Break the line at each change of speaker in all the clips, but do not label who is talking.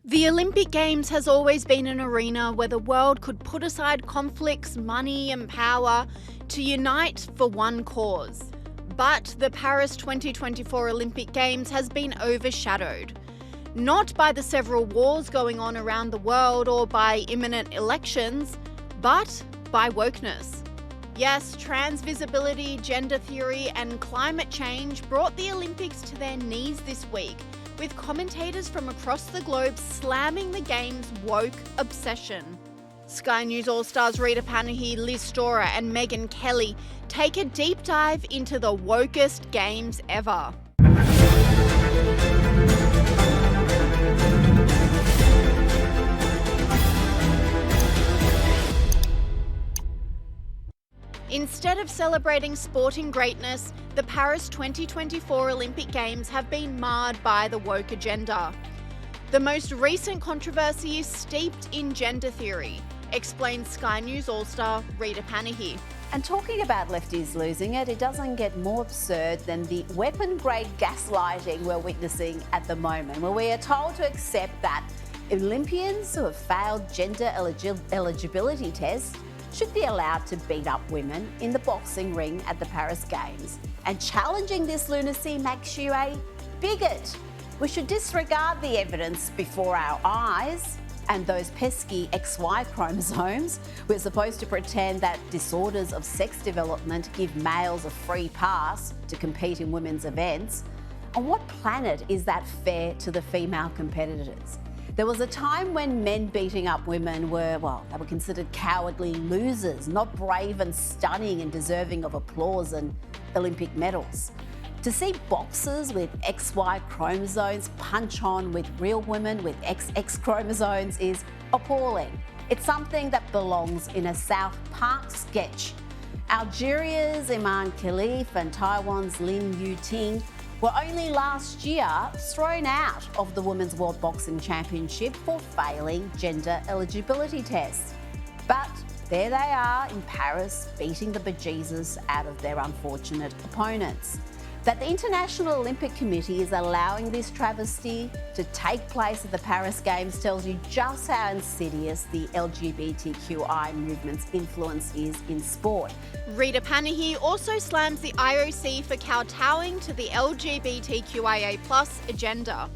The Olympic Games has always been an arena where the world could put aside conflicts, money and power to unite for one cause. But the Paris 2024 Olympic Games has been overshadowed, not by the several wars going on around the world or by imminent elections, but by wokeness. Yes, trans visibility, gender theory and climate change brought the Olympics to their knees this week, with commentators from across the globe slamming the game's woke obsession. Sky News All Stars Rita Panahi, Storer and Megyn Kelly take a deep dive into the wokest games ever. Instead of celebrating sporting greatness, the Paris 2024 Olympic Games have been marred by the woke agenda. The most recent controversy is steeped in gender theory, explains Sky News All-Star Rita Panahi.
And talking about lefties losing it, it doesn't get more absurd than the weapon-grade gaslighting we're witnessing at the moment, where we are told to accept that Olympians who have failed gender eligibility tests should be allowed to beat up women in the boxing ring at the Paris Games. And challenging this lunacy makes you a bigot. We should disregard the evidence before our eyes and those pesky XY chromosomes. We're supposed to pretend that disorders of sex development give males a free pass to compete in women's events. On what planet is that fair to the female competitors? There was a time when men beating up women were considered cowardly losers, not brave and stunning and deserving of applause and Olympic medals. To see boxers with XY chromosomes punch on with real women with XX chromosomes is appalling. It's something that belongs in a South Park sketch. Algeria's Imminent Khalif and Taiwan's Lin Yuting were only last year thrown out of the Women's World Boxing Championship for failing gender eligibility tests. But there they are in Paris, beating the bejesus out of their unfortunate opponents. That the International Olympic Committee is allowing this travesty to take place at the Paris Games tells you just how insidious the LGBTQI movement's influence is in sport.
Rita Panahi also slams the IOC for kowtowing to the LGBTQIA+ agenda.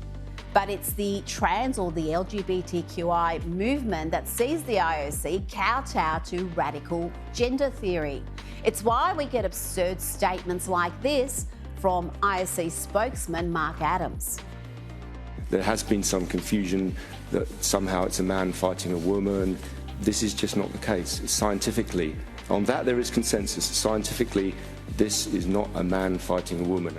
But it's the trans or the LGBTQI movement that sees the IOC kowtow to radical gender theory. It's why we get absurd statements like this from IOC spokesman Mark Adams.
There has been some confusion that somehow it's a man fighting a woman. This is just not the case. Scientifically, on that there is consensus. Scientifically, this is not a man fighting a woman.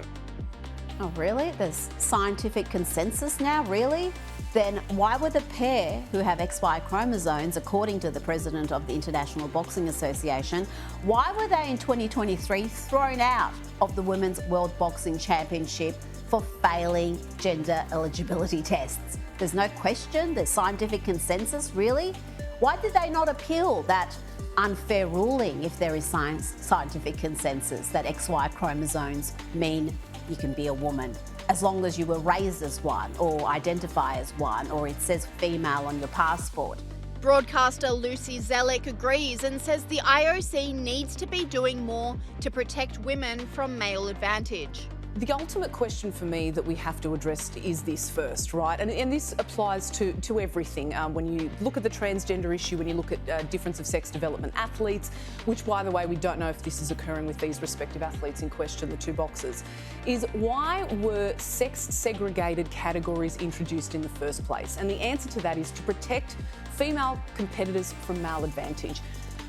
Oh, really? There's scientific consensus now, really? Then why were the pair who have XY chromosomes, according to the president of the International Boxing Association, why were they in 2023 thrown out of the Women's World Boxing Championship for failing gender eligibility tests? There's no question, there's scientific consensus, really? Why did they not appeal that unfair ruling if there is scientific consensus that XY chromosomes mean you can be a woman, as long as you were raised as one or identify as one, or it says female on your passport?
Broadcaster Lucy Zelic agrees and says the IOC needs to be doing more to protect women from male advantage.
The ultimate question for me that we have to address is this first, right? And this applies to everything. When you look at the transgender issue, when you look at difference of sex development athletes, which, by the way, we don't know if this is occurring with these respective athletes in question, the two boxers, is why were sex-segregated categories introduced in the first place? And the answer to that is to protect female competitors from male advantage.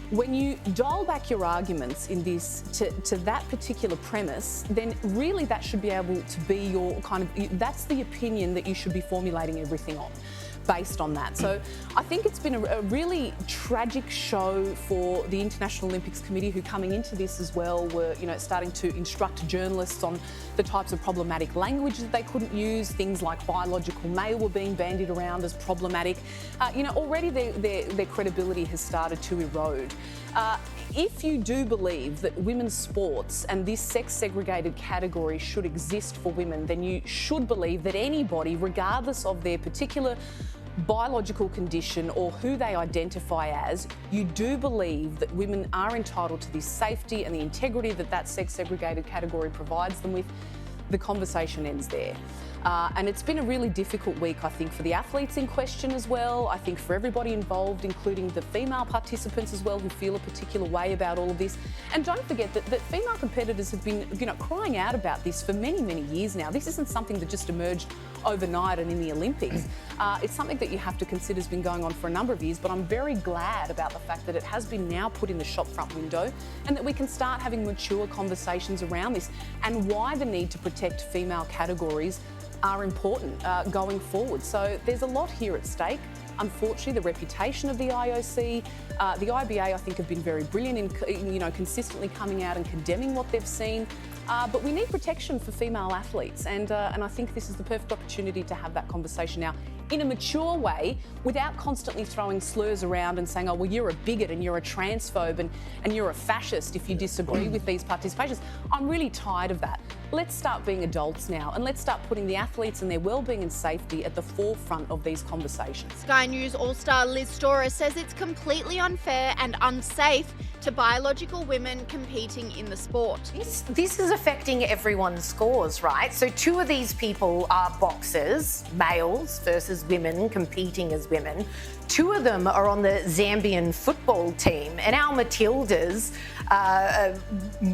When you dial back your arguments in this to that particular premise, then really that should be able to be your that's the opinion that you should be formulating everything on, based on that. So I think it's been a really tragic show for the International Olympics Committee, who coming into this as well were, starting to instruct journalists on the types of problematic language that they couldn't use. Things like biological male were being bandied around as problematic. Already their credibility has started to erode. If you do believe that women's sports and this sex-segregated category should exist for women, then you should believe that anybody, regardless of their particular biological condition or who they identify as, you do believe that women are entitled to this safety and the integrity that that sex-segregated category provides them with, the conversation ends there. And it's been a really difficult week, I think, for the athletes in question as well. I think for everybody involved, including the female participants as well, who feel a particular way about all of this. And don't forget that female competitors have been, crying out about this for many, many years now. This isn't something that just emerged overnight and in the Olympics. It's something that you have to consider has been going on for a number of years, but I'm very glad about the fact that it has been now put in the shopfront window and that we can start having mature conversations around this and why the need to protect female categories are important going forward. So there's a lot here at stake. Unfortunately, the reputation of the IOC, the IBA, I think, have been very brilliant in consistently coming out and condemning what they've seen. But we need protection for female athletes, and I think this is the perfect opportunity to have that conversation now in a mature way without constantly throwing slurs around and saying, oh, well, you're a bigot and you're a transphobe and you're a fascist if you disagree with these participations. I'm really tired of that. Let's start being adults now and let's start putting the athletes and their wellbeing and safety at the forefront of these conversations.
Sky News All-Star Liz Storer says it's completely unfair and unsafe to biological women competing in the sport.
This is affecting everyone's scores, right? So two of these people are boxers, males versus women competing as women. Two of them are on the Zambian football team, and our Matildas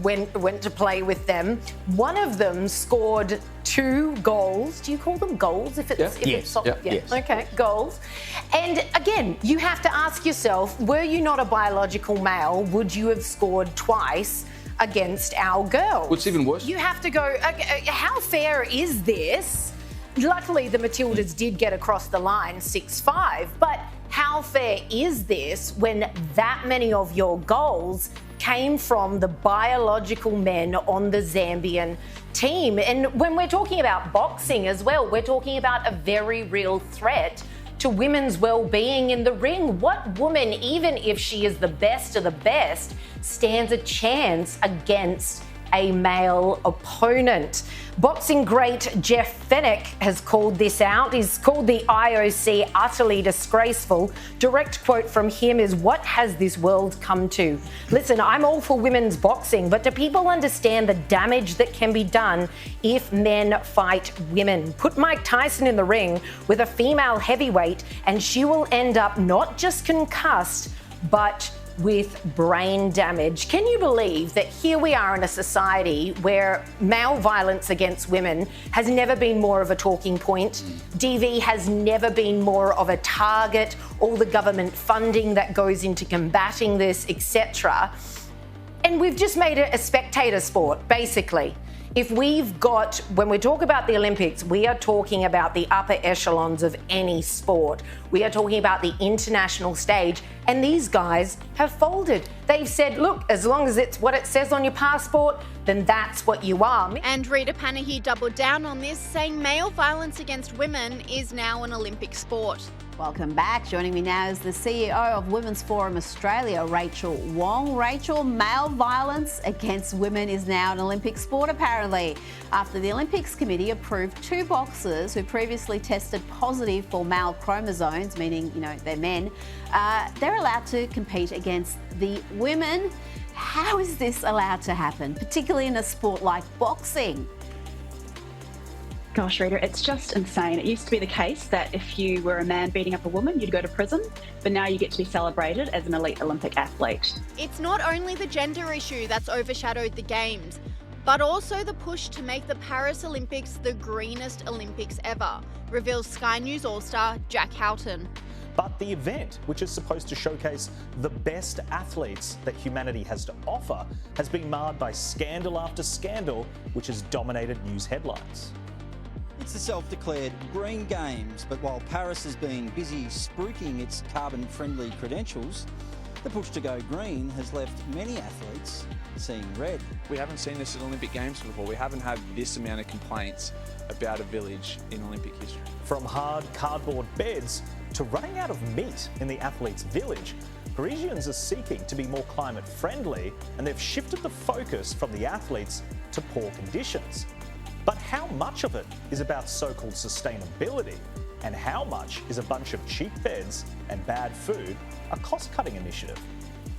went to play with them. One of them scored 2 goals. Do you call them goals if it's soccer? Yes. Okay, goals. And again, you have to ask yourself, were you not a biological male, would you have scored twice against our girls?
What's even worse?
You have to go, how fair is this? Luckily, the Matildas did get across the line 6-5, but how fair is this when that many of your goals came from the biological men on the Zambian team? And when we're talking about boxing as well, we're talking about a very real threat to women's well-being in the ring. What woman, even if she is the best of the best, stands a chance against a male opponent? Boxing great Jeff Fenech has called this out. He's called the IOC utterly disgraceful. Direct quote from him is, "What has this world come to?" Listen, I'm all for women's boxing, but do people understand the damage that can be done if men fight women? Put Mike Tyson in the ring with a female heavyweight and she will end up not just concussed, but with brain damage. Can you believe that here we are in a society where male violence against women has never been more of a talking point? DV has never been more of a target, all the government funding that goes into combating this, etc. And we've just made it a spectator sport, basically. If we've got, when we talk about the Olympics, we are talking about the upper echelons of any sport. We are talking about the international stage, and these guys have folded. They've said, look, as long as it's what it says on your passport, then that's what you are.
And Rita Panahi doubled down on this, saying male violence against women is now an Olympic sport.
Welcome back. Joining me now is the CEO of Women's Forum Australia, Rachel Wong. Rachel, male violence against women is now an Olympic sport, apparently, after the Olympics Committee approved 2 boxers who previously tested positive for male chromosomes, meaning, they're men. They're allowed to compete against the women. How is this allowed to happen, particularly in a sport like boxing?
Gosh, Rita, it's just insane. It used to be the case that if you were a man beating up a woman, you'd go to prison, but now you get to be celebrated as an elite Olympic athlete.
It's not only the gender issue that's overshadowed the Games, but also the push to make the Paris Olympics the greenest Olympics ever, reveals Sky News All-Star Jack Houghton.
But the event, which is supposed to showcase the best athletes that humanity has to offer, has been marred by scandal after scandal, which has dominated news headlines.
It's the self-declared Green Games, but while Paris has been busy spruiking its carbon-friendly credentials, the push to go green has left many athletes seeing red.
We haven't seen this at Olympic Games before. We haven't had this amount of complaints about a village in Olympic history.
From hard cardboard beds to running out of meat in the athletes' village, Parisians are seeking to be more climate friendly, and they've shifted the focus from the athletes to poor conditions. But how much of it is about so-called sustainability? And how much is a bunch of cheap beds and bad food a cost-cutting initiative?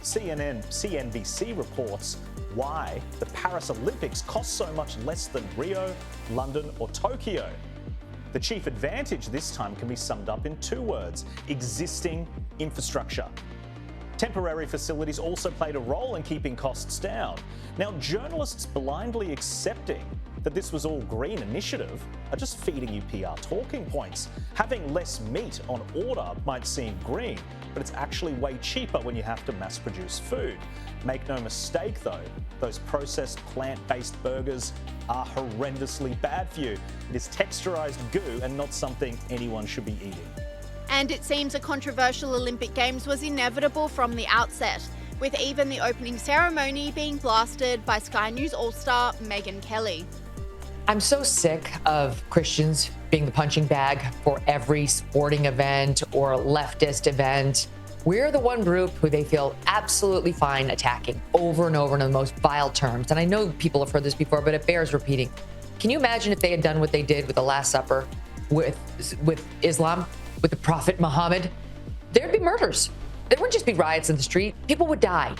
CNBC reports why the Paris Olympics cost so much less than Rio, London or Tokyo. The chief advantage this time can be summed up in 2 words: existing infrastructure. Temporary facilities also played a role in keeping costs down. Now, journalists blindly accepting that this was all green initiative are just feeding you PR talking points. Having less meat on order might seem green, but it's actually way cheaper when you have to mass produce food. Make no mistake though, those processed plant-based burgers are horrendously bad for you. It is texturized goo and not something anyone should be eating.
And it seems a controversial Olympic Games was inevitable from the outset, with even the opening ceremony being blasted by Sky News All-Star Megyn Kelly.
I'm so sick of Christians being the punching bag for every sporting event or leftist event. We're the one group who they feel absolutely fine attacking over and over in the most vile terms. And I know people have heard this before, but it bears repeating. Can you imagine if they had done what they did with the Last Supper, with Islam, with the Prophet Muhammad? There'd be murders. There wouldn't just be riots in the street. People would die.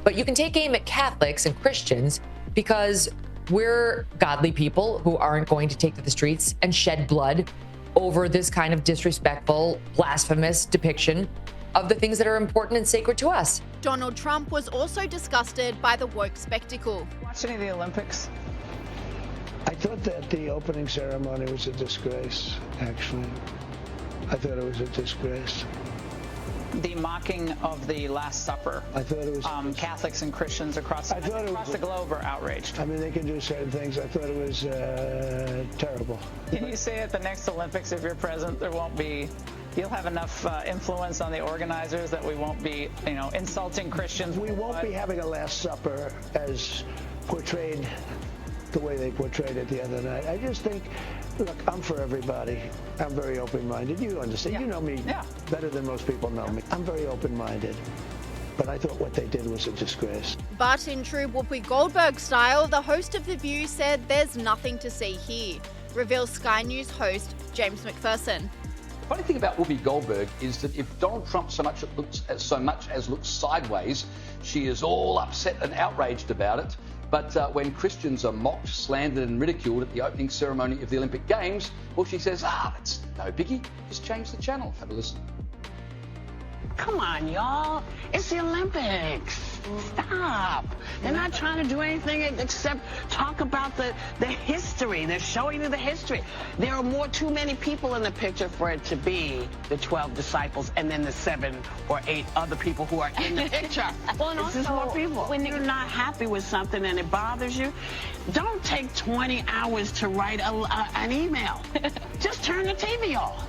But you can take aim at Catholics and Christians because we're godly people who aren't going to take to the streets and shed blood over this kind of disrespectful, blasphemous depiction of the things that are important and sacred to us.
Donald Trump was also disgusted by the woke spectacle.
Watch any of the Olympics?
I thought that the opening ceremony was a disgrace, actually. I thought it was a disgrace.
The mocking of the Last Supper.
I thought it was
Catholics and Christians across the globe are outraged.
I mean, they can do certain things. I thought it was terrible.
Can you say at the next Olympics, if you're present, you'll have enough influence on the organizers that we won't be, insulting Christians?
We won't be having a Last Supper as portrayed the way they portrayed it the other night. I just think, look, I'm for everybody. I'm very open-minded. You understand. Yeah. You know me better than most people know me. I'm very open-minded. But I thought what they did was a disgrace.
But in true Whoopi Goldberg style, the host of The View said there's nothing to see here, reveals Sky News host James McPherson.
The funny thing about Whoopi Goldberg is that if Donald Trump so much as looks sideways, she is all upset and outraged about it. But when Christians are mocked, slandered and ridiculed at the opening ceremony of the Olympic Games, well, she says, that's no biggie, just change the channel. Have a listen.
Come on, y'all. It's the Olympics. Stop. They're not trying to do anything except talk about the history. They're showing you the history. There are too many people in the picture for it to be the 12 disciples and then the 7 or 8 other people who are in the picture. Well, and also, more people. When you're not happy with something and it bothers you, don't take 20 hours to write an email. Just turn the TV off.